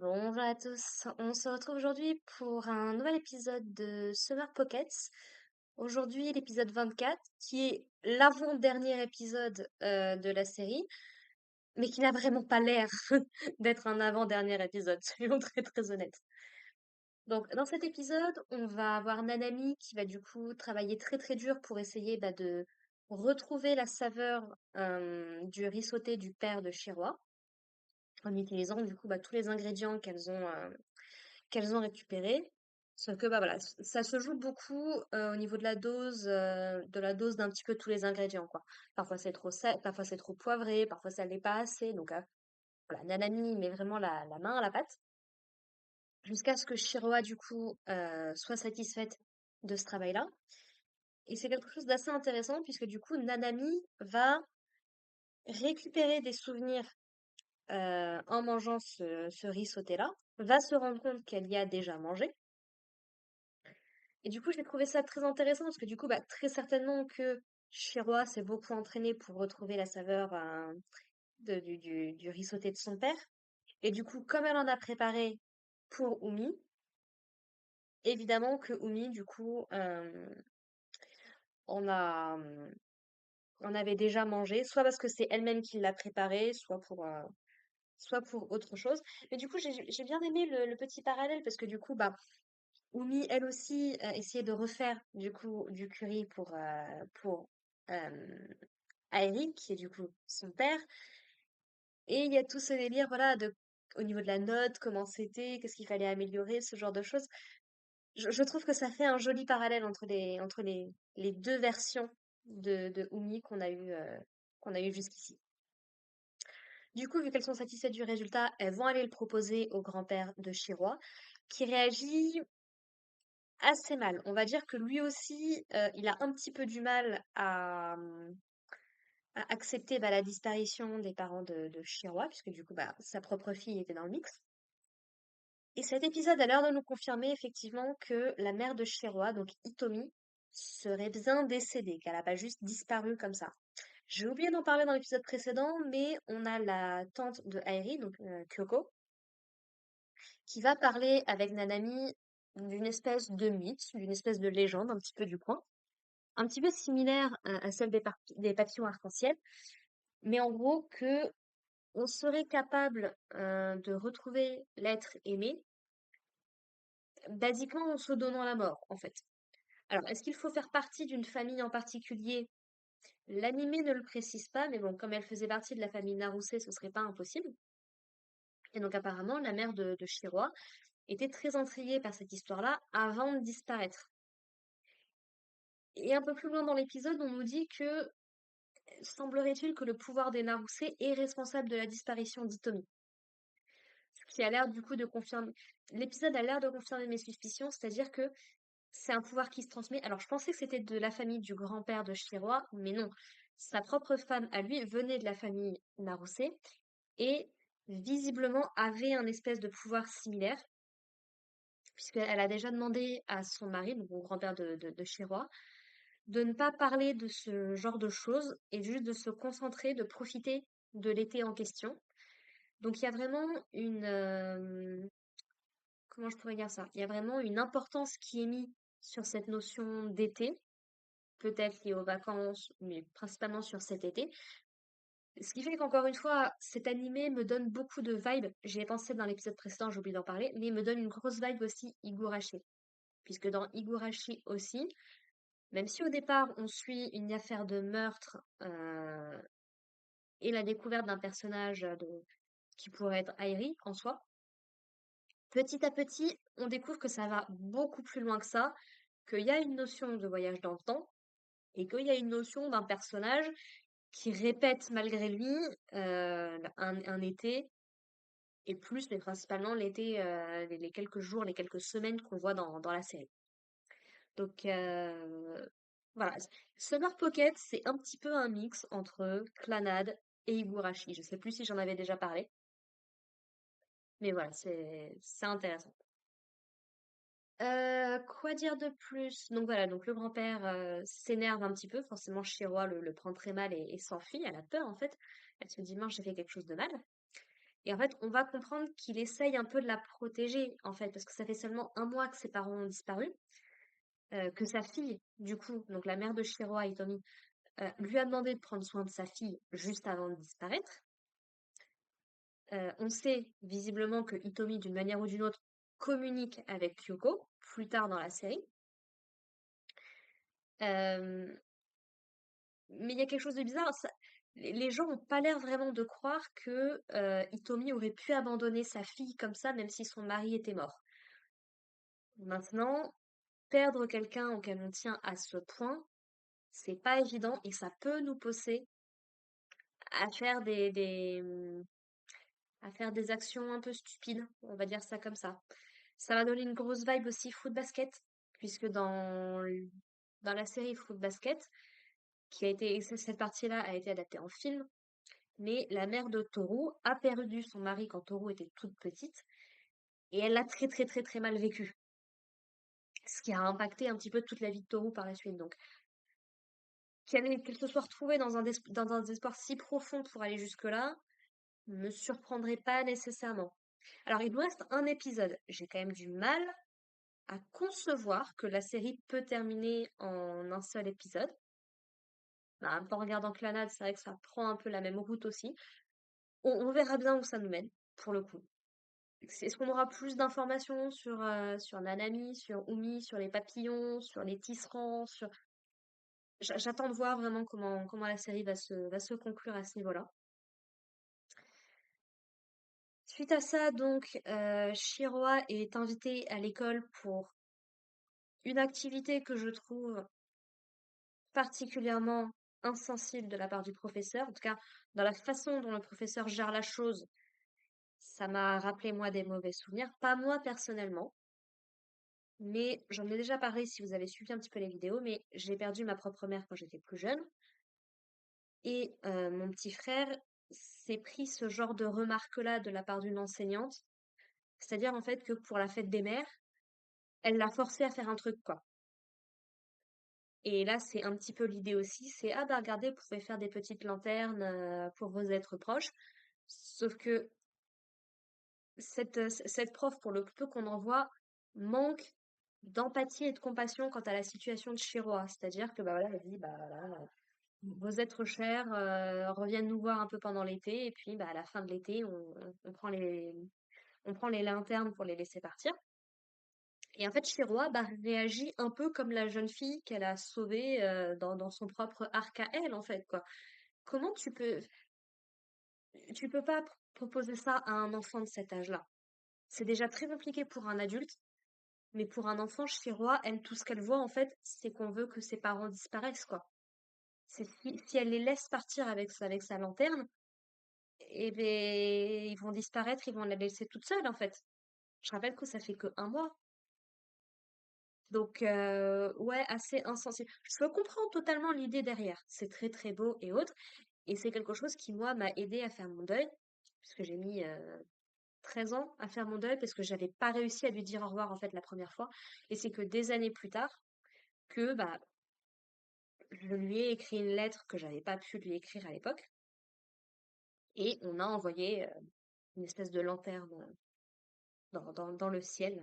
Bonjour à tous, on se retrouve aujourd'hui pour un nouvel épisode de Summer Pockets. Aujourd'hui, l'épisode 24, qui est l'avant-dernier épisode de la série, mais qui n'a vraiment pas l'air d'être un avant-dernier épisode, soyons très très honnêtes. Donc, dans cet épisode, on va avoir Nanami qui va du coup travailler très très dur pour essayer de retrouver la saveur du riz sauté du père de Shiroi, en utilisant du coup tous les ingrédients qu'elles ont récupéré. Sauf que voilà, ça se joue beaucoup au niveau de la dose d'un petit peu tous les ingrédients, quoi. Parfois c'est trop sel, parfois c'est trop poivré, parfois ça l'est pas assez. Donc voilà, Nanami met vraiment la main à la pâte jusqu'à ce que Shiroa du coup soit satisfaite de ce travail-là. Et c'est quelque chose d'assez intéressant puisque du coup Nanami va récupérer des souvenirs en mangeant ce riz sauté-là, va se rendre compte qu'elle y a déjà mangé. Et du coup, j'ai trouvé ça très intéressant parce que du coup, très certainement que Shiroi s'est beaucoup entraîné pour retrouver la saveur du riz sauté de son père. Et du coup, comme elle en a préparé pour Umi, évidemment que Umi, du coup, on a, on avait déjà mangé, soit parce que c'est elle-même qui l'a préparé, soit pour autre chose. Mais du coup, j'ai bien aimé le petit parallèle parce que du coup, Oumi, elle aussi, essayait de refaire du coup du curry pour euh, Aéric, qui est du coup son père. Et il y a tout ce délire, voilà, au niveau de la note, comment c'était, qu'est-ce qu'il fallait améliorer, ce genre de choses. Je trouve que ça fait un joli parallèle entre les deux versions de Oumi qu'on a eu jusqu'ici. Du coup, vu qu'elles sont satisfaites du résultat, elles vont aller le proposer au grand-père de Shiroi, qui réagit assez mal. On va dire que lui aussi, il a un petit peu du mal à accepter la disparition des parents de Shiroi, puisque du coup, sa propre fille était dans le mix. Et cet épisode a l'air de nous confirmer effectivement que la mère de Shiroi, donc Hitomi, serait bien décédée, qu'elle n'a pas juste disparu comme ça. J'ai oublié d'en parler dans l'épisode précédent, mais on a la tante de Airi, donc Kyoko, qui va parler avec Nanami d'une espèce de mythe, d'une espèce de légende un petit peu du coin, un petit peu similaire à celle des papillons arc-en-ciel, mais en gros que on serait capable de retrouver l'être aimé, basiquement en se donnant la mort, en fait. Alors, est-ce qu'il faut faire partie d'une famille en particulier? L'animé ne le précise pas, mais bon, comme elle faisait partie de la famille Naruse, ce serait pas impossible. Et donc apparemment, la mère de Shiroi était très intriguée par cette histoire-là avant de disparaître. Et un peu plus loin dans l'épisode, on nous dit que semblerait-il que le pouvoir des Naruse est responsable de la disparition d'Itomi. Ce qui a l'air du coup de confirmer. L'épisode a l'air de confirmer mes suspicions, c'est-à-dire que c'est un pouvoir qui se transmet. Alors je pensais que c'était de la famille du grand-père de Shiroi, mais non. Sa propre femme à lui venait de la famille Naruse et visiblement avait un espèce de pouvoir similaire, puisqu'elle a déjà demandé à son mari, donc au grand-père de Shiroi, de ne pas parler de ce genre de choses et juste de se concentrer, de profiter de l'été en question. Donc il y a vraiment comment je pourrais dire ça? Il y a vraiment une importance qui est mise sur cette notion d'été, peut-être liée aux vacances, mais principalement sur cet été. Ce qui fait qu'encore une fois, cet animé me donne beaucoup de vibes. J'y ai pensé dans l'épisode précédent, j'ai oublié d'en parler, mais il me donne une grosse vibe aussi Higurashi. Puisque dans Higurashi aussi, même si au départ on suit une affaire de meurtre et la découverte d'un personnage qui pourrait être Airi en soi, petit à petit, on découvre que ça va beaucoup plus loin que ça, qu'il y a une notion de voyage dans le temps et qu'il y a une notion d'un personnage qui répète malgré lui un été et plus, mais principalement l'été, les quelques jours, les quelques semaines qu'on voit dans la série. Donc voilà, Summer Pocket, c'est un petit peu un mix entre Clannad et Higurashi. Je sais plus si j'en avais déjà parlé, mais voilà, c'est intéressant. Quoi dire de plus? Donc voilà, donc le grand-père s'énerve un petit peu, forcément Shiroi le prend très mal et s'enfuit, elle a peur en fait. Elle se dit mince, j'ai fait quelque chose de mal. Et en fait, on va comprendre qu'il essaye un peu de la protéger, en fait, parce que ça fait seulement un mois que ses parents ont disparu, que sa fille, du coup, donc la mère de Shiroa, Hitomi, lui a demandé de prendre soin de sa fille juste avant de disparaître. On sait visiblement que Hitomi, d'une manière ou d'une autre, communique avec Kyoko plus tard dans la série. Euh, mais il y a quelque chose de bizarre. Les gens n'ont pas l'air vraiment de croire que Hitomi aurait pu abandonner sa fille comme ça, même si son mari était mort. Maintenant, perdre quelqu'un auquel on tient à ce point, c'est pas évident et ça peut nous pousser à faire à faire des actions un peu stupides, on va dire ça comme ça. Ça va donner une grosse vibe aussi foot basket, puisque dans la série Foot Basket, cette partie-là a été adaptée en film, mais la mère de Toru a perdu son mari quand Toru était toute petite, et elle l'a très très très très mal vécu, ce qui a impacté un petit peu toute la vie de Toru par la suite. Donc, qu'elle se soit retrouvée dans un désespoir si profond pour aller jusque-là, me surprendrait pas nécessairement. Alors, il nous reste un épisode. J'ai quand même du mal à concevoir que la série peut terminer en un seul épisode. Bah, en même temps, en regardant Clannad, c'est vrai que ça prend un peu la même route aussi. On verra bien où ça nous mène, pour le coup. Est-ce qu'on aura plus d'informations sur Nanami, sur Umi, sur les papillons, sur les tisserands, sur... J'attends de voir vraiment comment la série va se conclure à ce niveau-là. Suite à ça, donc, Shiroa est invité à l'école pour une activité que je trouve particulièrement insensible de la part du professeur. En tout cas, dans la façon dont le professeur gère la chose, ça m'a rappelé, moi, des mauvais souvenirs. Pas moi personnellement, mais j'en ai déjà parlé si vous avez suivi un petit peu les vidéos, mais j'ai perdu ma propre mère quand j'étais plus jeune. Et mon petit frère s'est pris ce genre de remarque-là de la part d'une enseignante. C'est-à-dire, en fait, que pour la fête des mères, elle l'a forcé à faire un truc, quoi. Et là, c'est un petit peu l'idée aussi, c'est: «Ah bah regardez, vous pouvez faire des petites lanternes, pour vos êtres proches». Sauf que cette prof, pour le peu qu'on en voit, manque d'empathie et de compassion quant à la situation de Chiroa. C'est-à-dire que bah voilà, elle dit: «Bah voilà, vos êtres chers, reviennent nous voir un peu pendant l'été et puis bah à la fin de l'été, on prend les lanternes pour les laisser partir». Et en fait, Chiroa, bah, réagit un peu comme la jeune fille qu'elle a sauvée dans son propre arc à elle, en fait, quoi. Comment tu peux pas proposer ça à un enfant de cet âge-là? C'est déjà très compliqué pour un adulte, mais pour un enfant, Chiroa, elle, tout ce qu'elle voit, en fait, c'est qu'on veut que ses parents disparaissent, quoi. C'est si elle les laisse partir avec sa lanterne, eh ben, ils vont disparaître, ils vont la laisser toute seule, en fait. Je rappelle que ça fait que un mois. Donc, ouais, assez insensible. Je comprends totalement l'idée derrière. C'est très très beau et autres. Et c'est quelque chose qui, moi, m'a aidé à faire mon deuil. Puisque j'ai mis 13 ans à faire mon deuil parce que j'avais pas réussi à lui dire au revoir, en fait, la première fois. Et c'est que des années plus tard que, bah, je lui ai écrit une lettre que j'avais pas pu lui écrire à l'époque. Et on a envoyé une espèce de lanterne dans le ciel.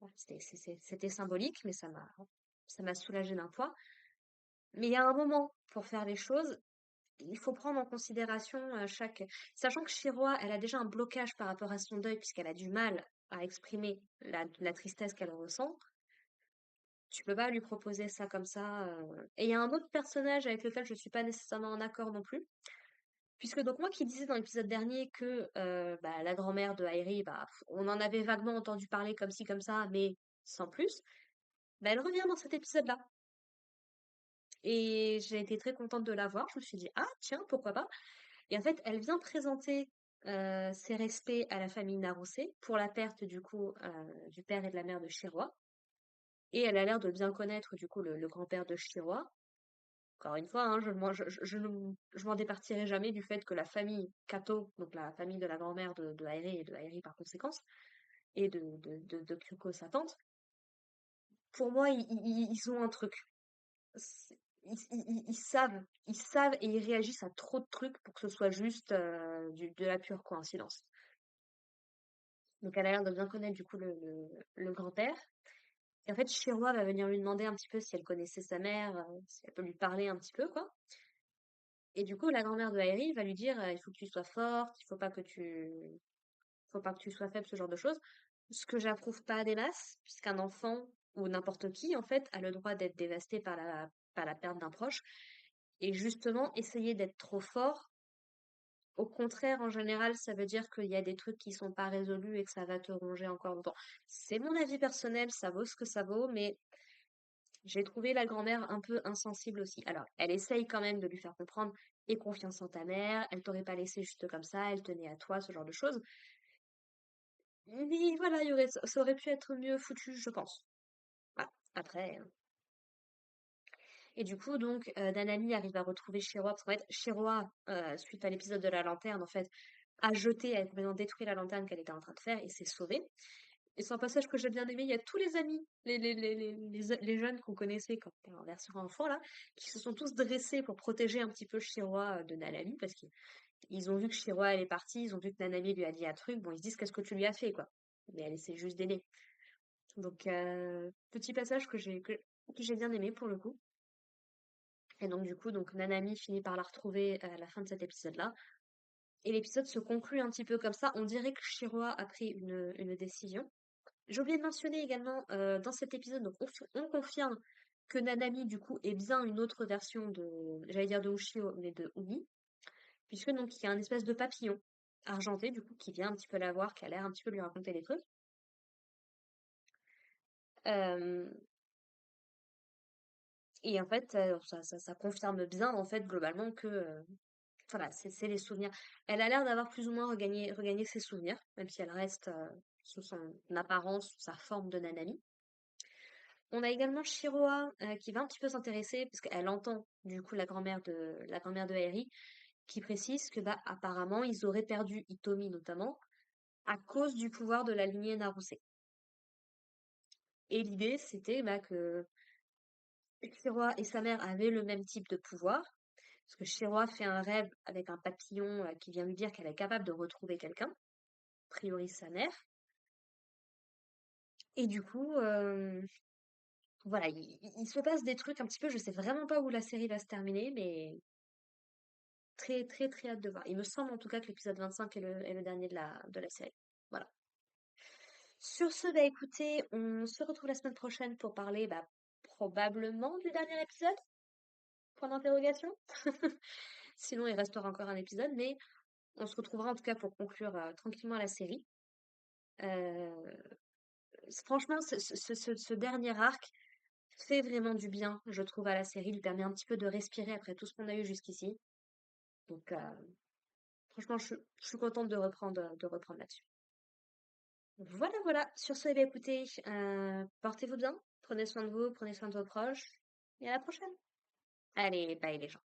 Voilà, c'était symbolique, mais ça m'a soulagé d'un poids. Mais il y a un moment pour faire les choses, il faut prendre en considération sachant que Chiroa, elle a déjà un blocage par rapport à son deuil, puisqu'elle a du mal à exprimer la tristesse qu'elle ressent. Tu peux pas lui proposer ça comme ça. Et il y a un autre personnage avec lequel je suis pas nécessairement en accord non plus. Puisque donc moi qui disais dans l'épisode dernier que bah, la grand-mère de Airi, bah, on en avait vaguement entendu parler comme ci, comme ça, mais sans plus, bah, elle revient dans cet épisode-là. Et j'ai été très contente de la voir. Je me suis dit, ah tiens, pourquoi pas. Et en fait, elle vient présenter ses respects à la famille Naruse pour la perte du coup du père et de la mère de Shiroa. Et elle a l'air de bien connaître du coup le grand-père de Shiroa. Encore une fois, hein, je m'en départirai jamais du fait que la famille Kato, donc la famille de la grand-mère de Airi et de Airi par conséquence, et de Kyuko, sa tante, pour moi, ils ont un truc. Ils savent et ils réagissent à trop de trucs pour que ce soit juste de la pure coïncidence. Donc elle a l'air de bien connaître du coup le grand-père. Et en fait, Shiroi va venir lui demander un petit peu si elle connaissait sa mère, si elle peut lui parler un petit peu, quoi. Et du coup, la grand-mère de Airi va lui dire, il faut que tu sois forte, il faut pas que tu sois faible, ce genre de choses. Ce que j'approuve pas des masses, puisqu'un enfant ou n'importe qui, en fait, a le droit d'être dévasté par la perte d'un proche. Et justement, essayer d'être trop fort, au contraire, en général, ça veut dire qu'il y a des trucs qui sont pas résolus et que ça va te ronger encore longtemps. C'est mon avis personnel, ça vaut ce que ça vaut, mais j'ai trouvé la grand-mère un peu insensible aussi. Alors, elle essaye quand même de lui faire comprendre, aie confiance en ta mère, elle t'aurait pas laissé juste comme ça, elle tenait à toi, ce genre de choses. Mais voilà, ça aurait pu être mieux foutu, je pense. Voilà. Après. Et du coup, donc, Nanami arrive à retrouver Shiroi, parce qu'en fait, Shiroi, suite à l'épisode de la lanterne, en fait, a jeté, a complètement détruit la lanterne qu'elle était en train de faire et s'est sauvée. Et c'est un passage que j'ai bien aimé. Il y a tous les amis, les jeunes qu'on connaissait quand on était en version enfant, là, qui se sont tous dressés pour protéger un petit peu Shiroi de Nanami, parce qu'ils ont vu que Shiroi, elle est partie, ils ont vu que Nanami lui a dit un truc, bon, ils se disent, qu'est-ce que tu lui as fait, quoi. Mais elle essaie juste d'aider. Donc, petit passage que j'ai bien aimé pour le coup. Et donc, du coup, donc, Nanami finit par la retrouver à la fin de cet épisode-là. Et l'épisode se conclut un petit peu comme ça. On dirait que Shiroi a pris une décision. J'ai oublié de mentionner également dans cet épisode, donc on confirme que Nanami, du coup, est bien une autre version j'allais dire de Ushio, mais de Umi, puisque donc il y a un espèce de papillon argenté, du coup, qui vient un petit peu la voir, qui a l'air un petit peu lui raconter des trucs. Euh, et en fait, ça confirme bien, en fait, globalement, que voilà, c'est les souvenirs. Elle a l'air d'avoir plus ou moins regagné ses souvenirs, même si elle reste sous son apparence, sous sa forme de Nanami. On a également Shiroa qui va un petit peu s'intéresser, parce qu'elle entend du coup la grand-mère de Airi, qui précise que bah apparemment ils auraient perdu Hitomi notamment à cause du pouvoir de la lignée Naruse. Et l'idée c'était bah, que Shiroa et sa mère avaient le même type de pouvoir, parce que Shiroa fait un rêve avec un papillon qui vient lui dire qu'elle est capable de retrouver quelqu'un, a priori sa mère. Et du coup, voilà, il se passe des trucs un petit peu, je sais vraiment pas où la série va se terminer, mais très, très, très hâte de voir. Il me semble en tout cas que l'épisode 25 est le dernier de la série. Voilà. Sur ce, bah écoutez, on se retrouve la semaine prochaine pour parler bah, probablement du dernier épisode. Point d'interrogation. Sinon, il restera encore un épisode, mais on se retrouvera en tout cas pour conclure tranquillement la série. Euh, Franchement, ce dernier arc fait vraiment du bien, je trouve, à la série. Il permet un petit peu de respirer après tout ce qu'on a eu jusqu'ici. Donc, franchement, je suis contente de reprendre là-dessus. Voilà, voilà. Sur ce, eh bien, écoutez, portez-vous bien, prenez soin de vous, prenez soin de vos proches, et à la prochaine. Allez, bye les gens.